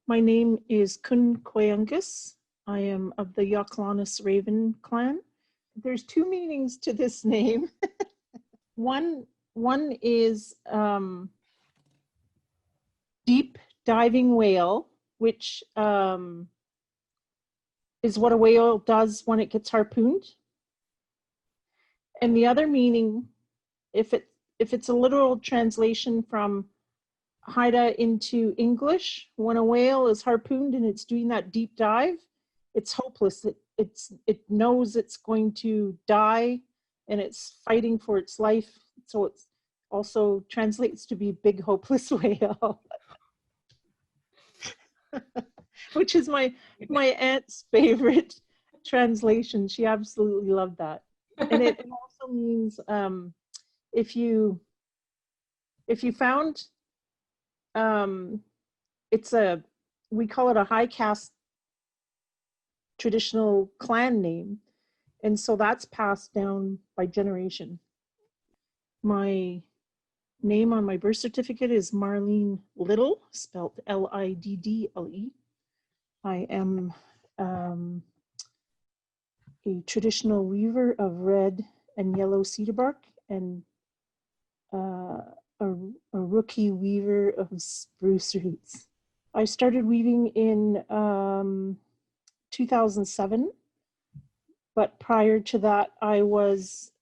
My name is Kun Koyangus. I am of the Yaklanis Raven clan. There's two meanings to this name. One is deep diving whale, which is what a whale does when it gets harpooned. And the other meaning, if it's a literal translation from Haida into English, when a whale is harpooned and it's doing that deep dive, it's hopeless. It knows it's going to die and it's fighting for its life. So it also translates to be big hopeless whale, which is my aunt's favorite translation. She absolutely loved that. And it also means if you found we call it a high caste traditional clan name, and so that's passed down by generation. My name on my birth certificate is Marlene Liddle, spelled Liddle. I am a traditional weaver of red and yellow cedar bark, and a rookie weaver of spruce roots. I started weaving in 2007, but prior to that, I was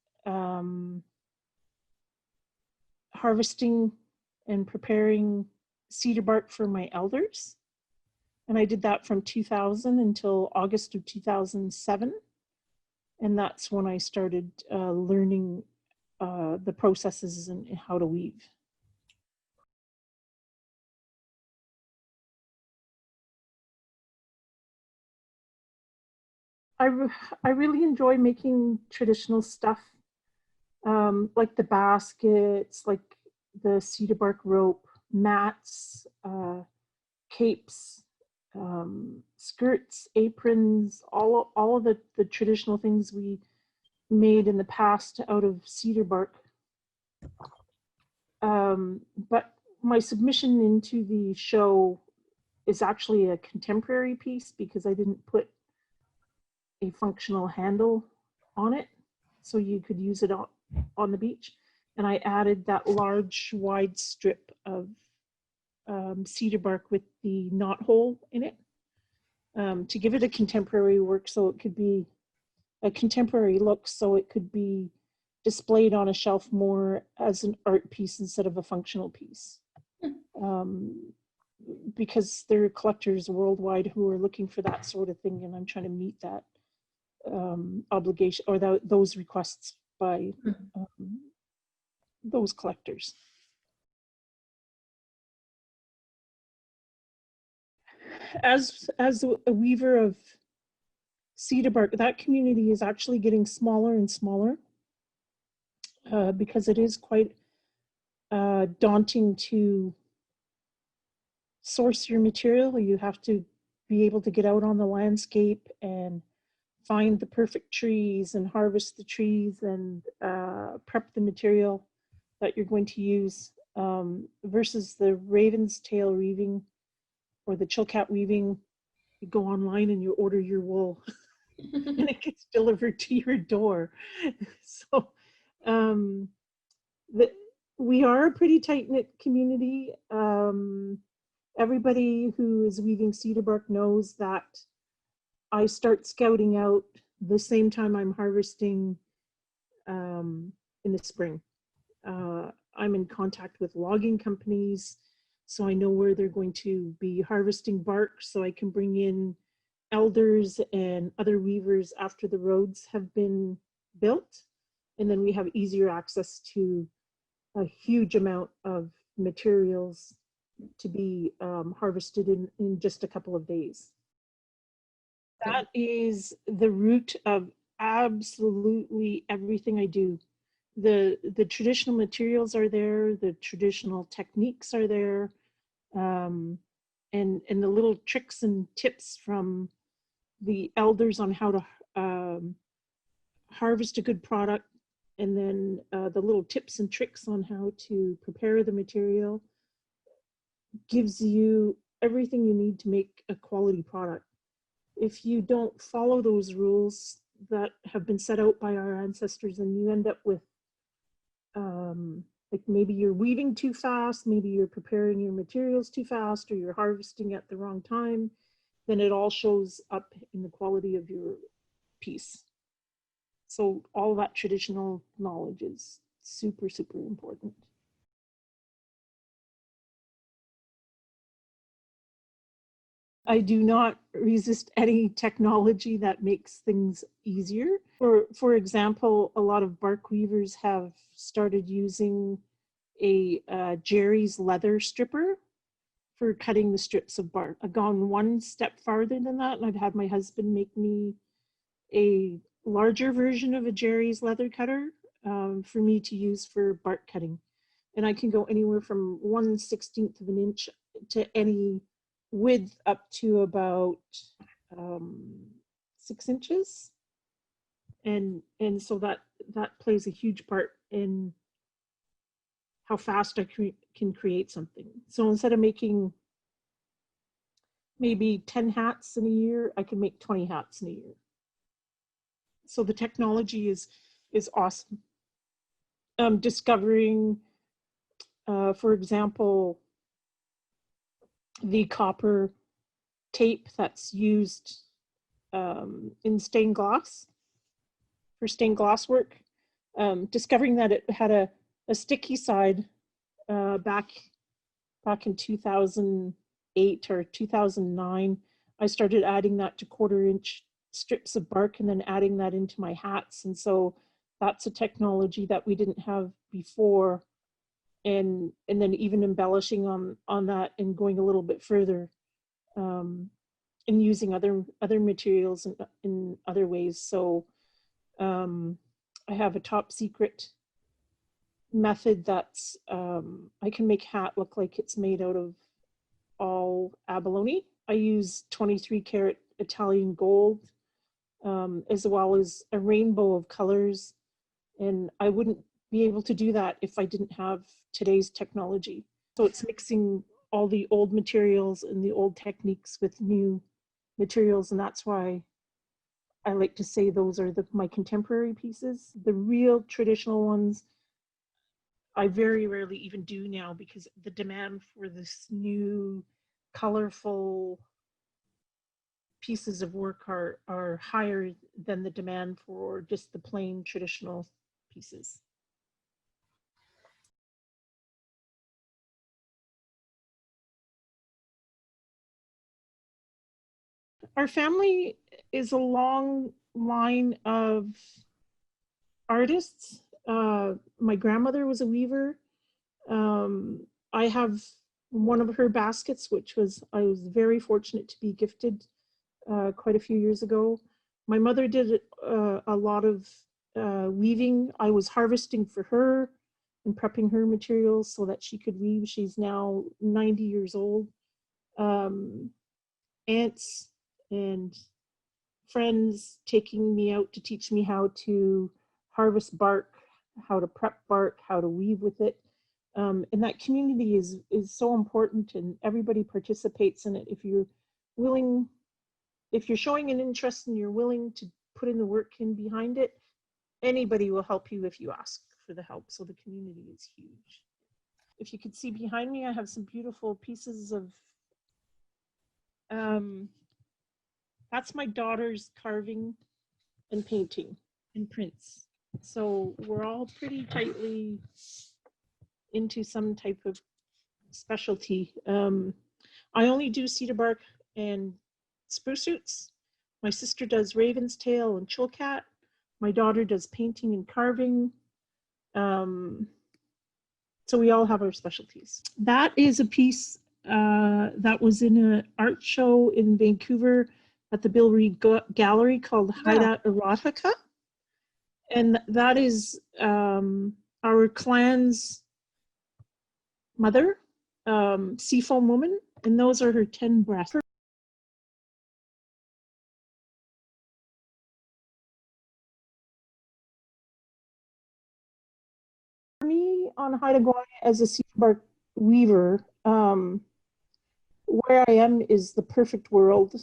harvesting and preparing cedar bark for my elders. And I did that from 2000 until August of 2007. And that's when I started learning the processes and how to weave. I really enjoy making traditional stuff, like the baskets, like the cedar bark rope, mats, capes, skirts, aprons, all of the traditional things we made in the past out of cedar bark. But my submission into the show is actually a contemporary piece because I didn't put a functional handle on it, so you could use it on the beach. And I added that large wide strip of cedar bark with the knot hole in it to give it a contemporary work, so it could be a contemporary look, so it could be displayed on a shelf more as an art piece instead of a functional piece. Because there are collectors worldwide who are looking for that sort of thing, and I'm trying to meet that obligation or those requests by those collectors. As a weaver of cedar bark, that community is actually getting smaller and smaller because it is quite daunting to source your material. You have to be able to get out on the landscape and find the perfect trees and harvest the trees and prep the material that you're going to use, versus the raven's tail weaving or the chilkat weaving. You go online and you order your wool and it gets delivered to your door. So we are a pretty tight-knit community. Everybody who is weaving cedar bark knows that I start scouting out the same time I'm harvesting in the spring. I'm in contact with logging companies, so I know where they're going to be harvesting bark, so I can bring in elders and other weavers after the roads have been built. And then we have easier access to a huge amount of materials to be harvested in just a couple of days. That is the root of absolutely everything I do. The traditional materials are there, the traditional techniques are there, and the little tricks and tips from the elders on how to harvest a good product, and then the little tips and tricks on how to prepare the material gives you everything you need to make a quality product. If you don't follow those rules that have been set out by our ancestors, and you end up with like maybe you're weaving too fast, maybe you're preparing your materials too fast, or you're harvesting at the wrong time, then it all shows up in the quality of your piece. So all that traditional knowledge is super, super important. I do not resist any technology that makes things easier. For example, a lot of bark weavers have started using a Jerry's leather stripper for cutting the strips of bark. I've gone one step farther than that, and I've had my husband make me a larger version of a Jerry's leather cutter for me to use for bark cutting. And I can go anywhere from 1/16 of an inch to any width up to about 6 inches. And so that plays a huge part in how fast I can create something. So instead of making maybe 10 hats in a year, I can make 20 hats in a year. So the technology is awesome. Discovering, for example, the copper tape that's used in stained glass, for stained glass work. Discovering that it had a sticky side back in 2008 or 2009. I started adding that to 1/4 inch strips of bark and then adding that into my hats. And so that's a technology that we didn't have before. And then even embellishing on that and going a little bit further, and using other materials in other ways. So I have a top secret method that's I can make hat look like it's made out of all abalone. I use 23 karat Italian gold, as well as a rainbow of colors. And I wouldn't be able to do that if I didn't have today's technology. So it's mixing all the old materials and the old techniques with new materials. And that's why I like to say those are my contemporary pieces. The real traditional ones, I very rarely even do now, because the demand for this new colorful pieces of work are higher than the demand for just the plain traditional pieces. Our family is a long line of artists. My grandmother was a weaver. I have one of her baskets, which I was very fortunate to be gifted quite a few years ago. My mother did a lot of weaving. I was harvesting for her and prepping her materials so that she could weave. She's now 90 years old. Aunts and friends taking me out to teach me how to harvest bark, how to prep bark, how to weave with it. And that community is so important, and everybody participates in it. If you're willing, if you're showing an interest and you're willing to put in the work in behind it, anybody will help you if you ask for the help. So the community is huge. If you could see behind me, I have some beautiful pieces of, that's my daughter's carving and painting and prints. So we're all pretty tightly into some type of specialty. I only do cedar bark and spruce roots. My sister does raven's tail and chilcat. My daughter does painting and carving. So we all have our specialties. That is a piece that was in an art show in Vancouver at the Bill Reid Gallery called Haida Erotica. And that is our clan's mother, Seafoam Woman, and those are her 10 breasts. For me, on Haida Gwaii as a cedar bark weaver, where I am is the perfect world.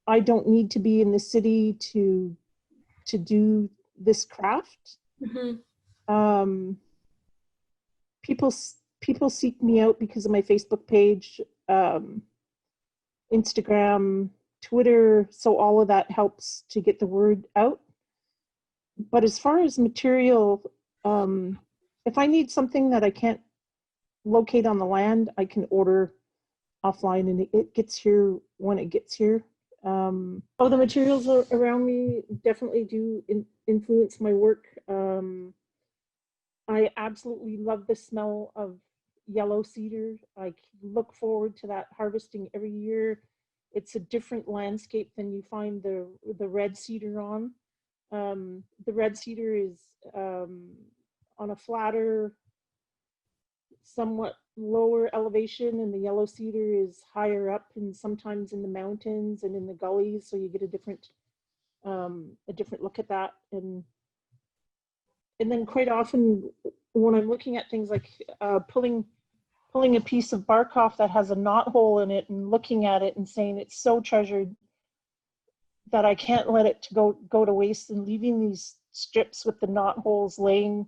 I don't need to be in the city to do this craft. Um, people seek me out because of my Facebook page, Instagram, Twitter, so all of that helps to get the word out. But as far as material, if I need something that I can't locate on the land, I can order offline and it gets here when it gets here. The materials around me definitely do influence my work. I absolutely love the smell of yellow cedar. I look forward to that harvesting every year. It's a different landscape than you find the red cedar on. The red cedar is on a flatter, somewhat lower elevation, and the yellow cedar is higher up and sometimes in the mountains and in the gullies, so you get a different look at that. And then quite often when I'm looking at things like pulling a piece of bark off that has a knot hole in it and looking at it and saying it's so treasured that I can't let it go to waste, and leaving these strips with the knot holes laying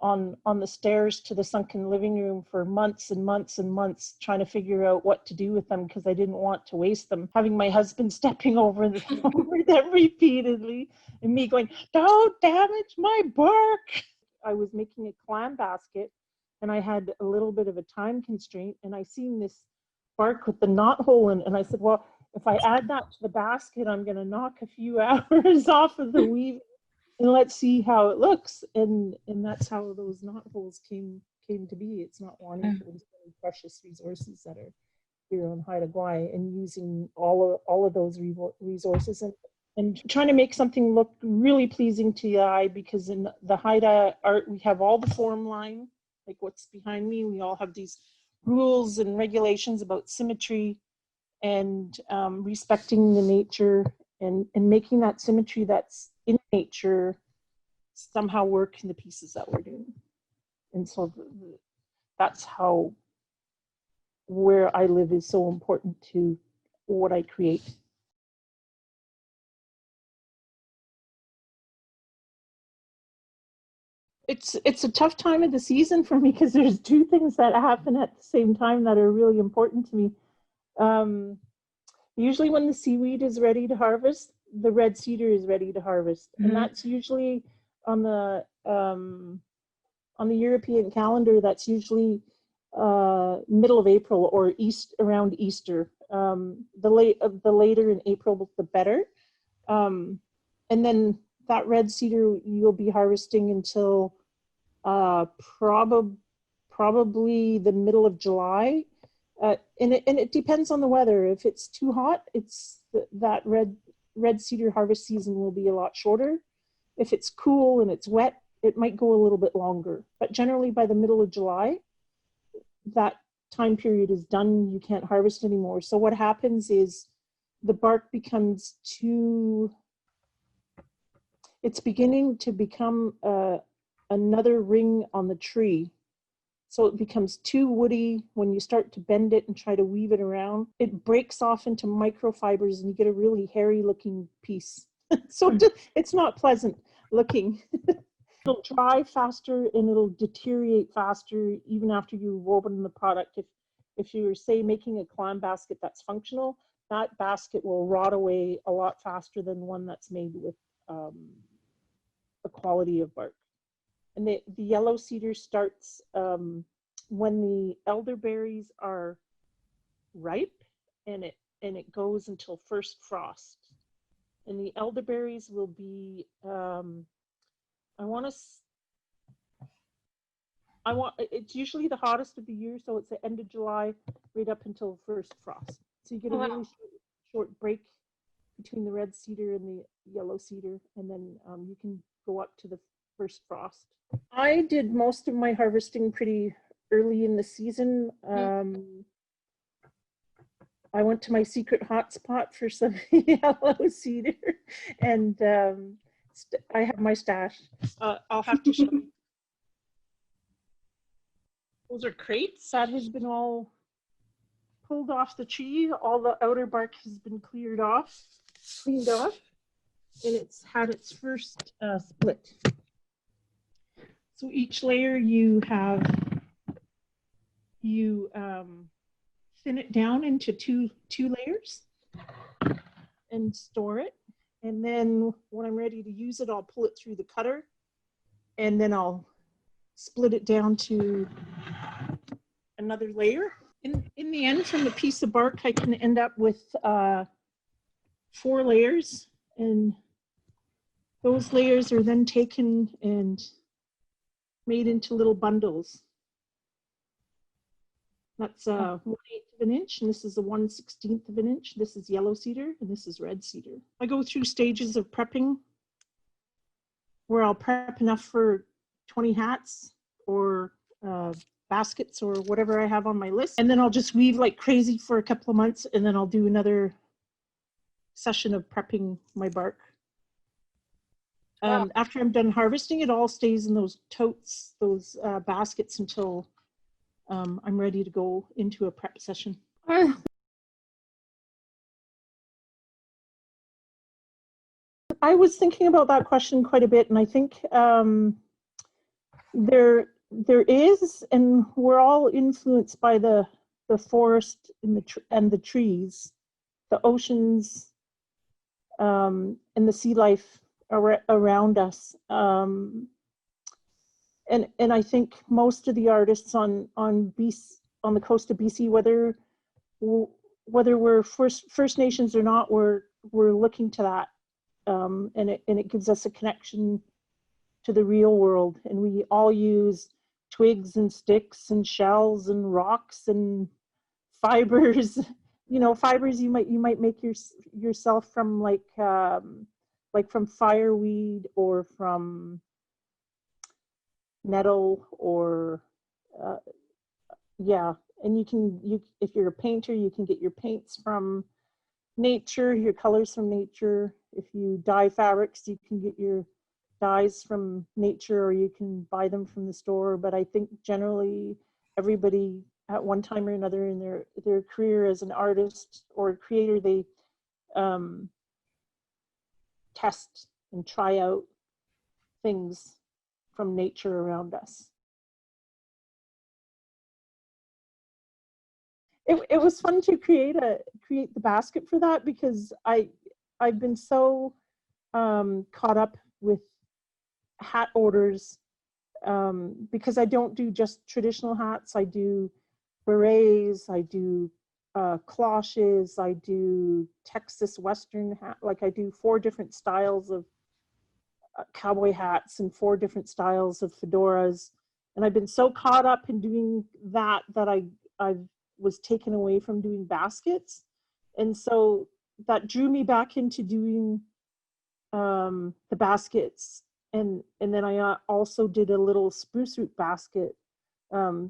on the stairs to the sunken living room for months and months and months, trying to figure out what to do with them because I didn't want to waste them. Having my husband stepping over them repeatedly and me going, "Don't damage my bark." I was making a clam basket and I had a little bit of a time constraint, and I seen this bark with the knot hole in it, and I said, well, if I add that to the basket, I'm going to knock a few hours off of the weave, and let's see how it looks. And that's how those knot holes came to be. It's not wanting for those really precious resources that are here on Haida Gwaii, and using all of those resources and trying to make something look really pleasing to the eye, because in the Haida art, we have all the form line, like what's behind me. We all have these rules and regulations about symmetry and respecting the nature and making that symmetry that's in nature somehow work in the pieces that we're doing. And so that's how where I live is so important to what I create. It's a tough time of the season for me because there's two things that happen at the same time that are really important to me. Usually when the seaweed is ready to harvest, the red cedar is ready to harvest. And that's usually on the European calendar, that's usually middle of April or around Easter. The later in April, the better. And then that red cedar you'll be harvesting until probably the middle of July. And it depends on the weather. If it's too hot, that red cedar harvest season will be a lot shorter. If it's cool and it's wet, it might go a little bit longer. But generally by the middle of July, that time period is done. You can't harvest anymore. So what happens is the bark becomes it's beginning to become another ring on the tree. So it becomes too woody. When you start to bend it and try to weave it around, it breaks off into microfibers and you get a really hairy looking piece. So it's not pleasant looking. It'll dry faster and it'll deteriorate faster even after you've woven the product. If you're, say, making a clam basket that's functional, that basket will rot away a lot faster than one that's made with the quality of bark. And the yellow cedar starts when the elderberries are ripe, and it goes until first frost. And the elderberries will be it's usually the hottest of the year, so it's the end of July right up until first frost. So you get a really short break between the red cedar and the yellow cedar, and then you can go up to the first frost. I did most of my harvesting pretty early in the season. I went to my secret hotspot for some yellow cedar, and I have my stash. I'll have to show you. Those are crates. That has been all pulled off the tree. All the outer bark has been cleaned off, and it's had its first split. So each layer you thin it down into two layers and store it. And then when I'm ready to use it, I'll pull it through the cutter, and then I'll split it down to another layer. In the end, from the piece of bark, I can end up with 4 layers, and those layers are then taken and made into little bundles. That's 1/8 of an inch, and this is a 1/16 of an inch. This is yellow cedar, and this is red cedar. I go through stages of prepping where I'll prep enough for 20 hats or baskets or whatever I have on my list. And then I'll just weave like crazy for a couple of months, and then I'll do another session of prepping my bark. After I'm done harvesting, it all stays in those totes, those baskets until I'm ready to go into a prep session. I was thinking about that question quite a bit, and I think there is, and we're all influenced by the forest and the trees, the oceans, and the sea life around us. And I think most of the artists on the coast of BC, whether we're First Nations or not, we're looking to that, and it gives us a connection to the real world. And we all use twigs and sticks and shells and rocks and fibers. You know, fibers you might make yourself from like from fireweed or from nettle, or yeah. And if you're a painter, you can get your paints from nature, your colors from nature. If you dye fabrics, you can get your dyes from nature, or you can buy them from the store. But I think generally everybody at one time or another in their career as an artist or a creator, they test and try out things from nature around us. It was fun to create the basket for that, because I've been so caught up with hat orders, because I don't do just traditional hats. I do berets, I do cloches, I do Texas Western hat. Like I do 4 different styles of cowboy hats and 4 different styles of fedoras. And I've been so caught up in doing that I was taken away from doing baskets. And so that drew me back into doing the baskets. And then I also did a little spruce root basket,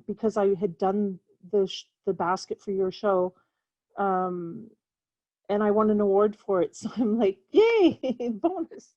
because I had done the basket for your show, and I won an award for it. So I'm like, yay, bonus.